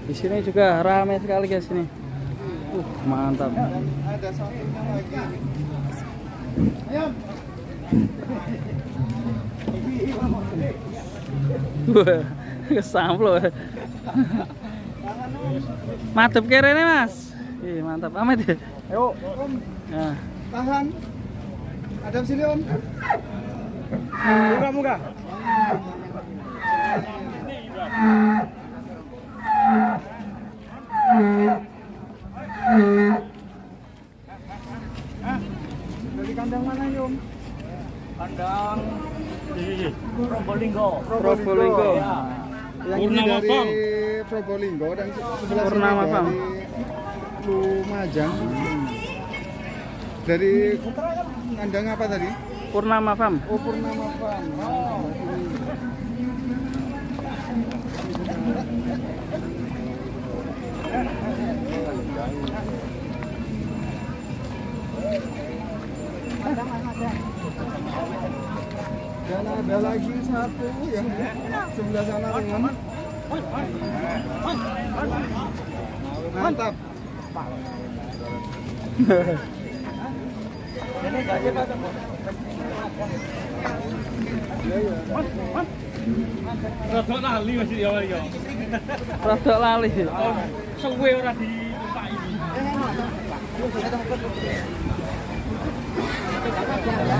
Di sini juga ramai sekali guys ini. Mantap. Ada satunya lagi. Ayam. Wah, kesamplo. Mantap kerene Mas. Ih, mantap amat ya. Ayo, Om. Nah. Tahan. Ada sini, Om. Muka. Dari kandang mana, Om? Kandang di Probolinggo. Probolinggo. Ya. Yang ini Purnama dari Farm. Probolinggo dan sebelah Purnama sini Farm. dari Lumajang. Dari kandang apa tadi? Purnama Farm. Oh, Purnama Farm. Oh, dan ada lagi satu yang sebelah sana dengan mantap. Rodok lali masih ya ya. Rodok lali. Suwe ora ditumpaki.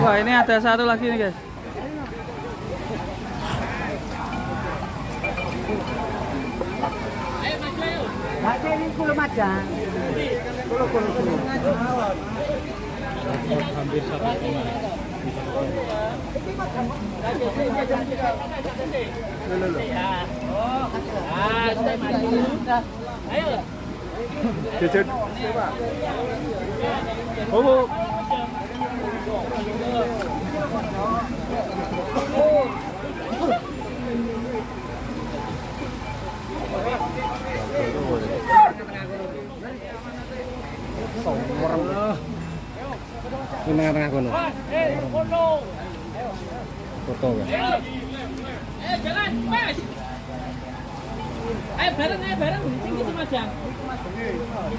Wah, ini ada satu lagi nih guys. Baca ini kulo macam. Hampir 1,5. Ayo. Jajan. Oh. Ini tengah-tengah kono. Foto kan. Jalan, Mas. Ayo bareng. Sini ke Majang.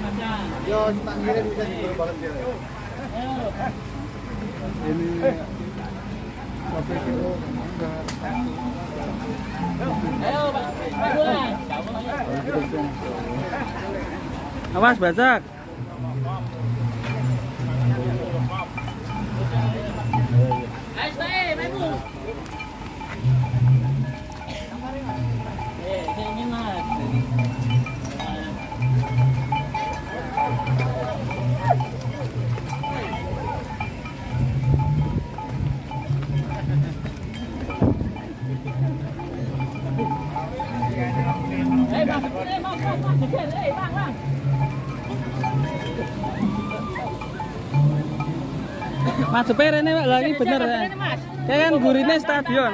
Majang. Yo, tak ngirim bisa bareng dia. Ini sampai kilo enggak. Ayo, Pak. Bulan. Awas bajak. Ayo, saya memu. Sini Mas. Mas Super ini lagi bener ya. Kayak kan gurine stadion.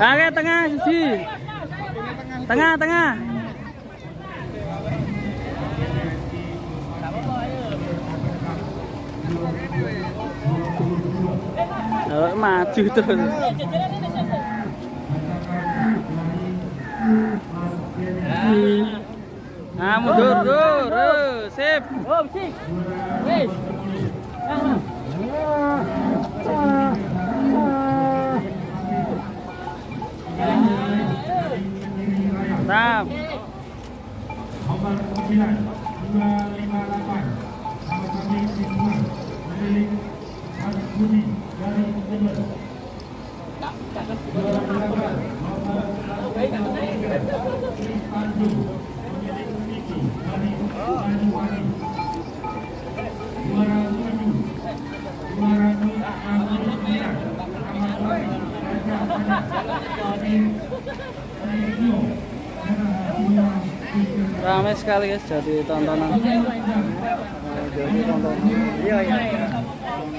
Oke, tengah siji. Tengah. Oh, maju terus. Nah, mundur. Sip. Oh, sip. Wes. Mantap. Nomor 9 258 sama kami Sidwan milik Mas Budi dari Jember. Pandu pemilik Miki dari Banyuwangi. 269 Ramai sekali guys jadi tontonan. Jadi tonton. Iya.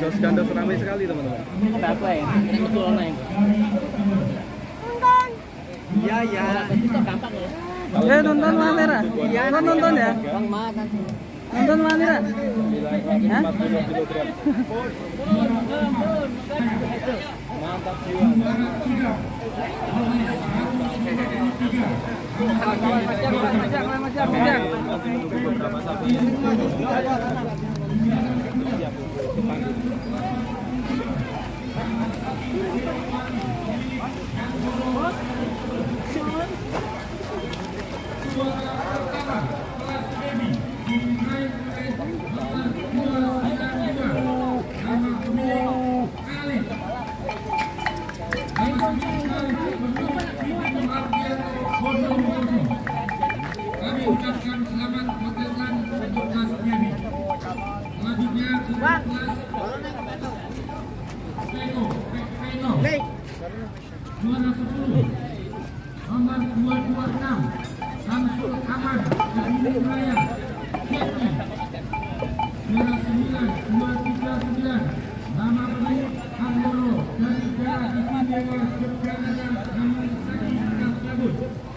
Jos Gandos ramai sekali teman-teman. Apa ya? Betul naik. Iya. Itu gampang ya. Nonton mana? Iya, nonton ya. Bang makan. Nonton mana? Hah? Mantap jiwa. Kami ucapkan selamat menentukan untuk kelas ini. Selanjutnya kelas Peno, juara 10, nomor 226, Samsul Aman, Kediri Raya, Jeki, juara 9, 239, nama penuh Anggoro dari daerah istimewa Yogyakarta, namun sakit tersebut.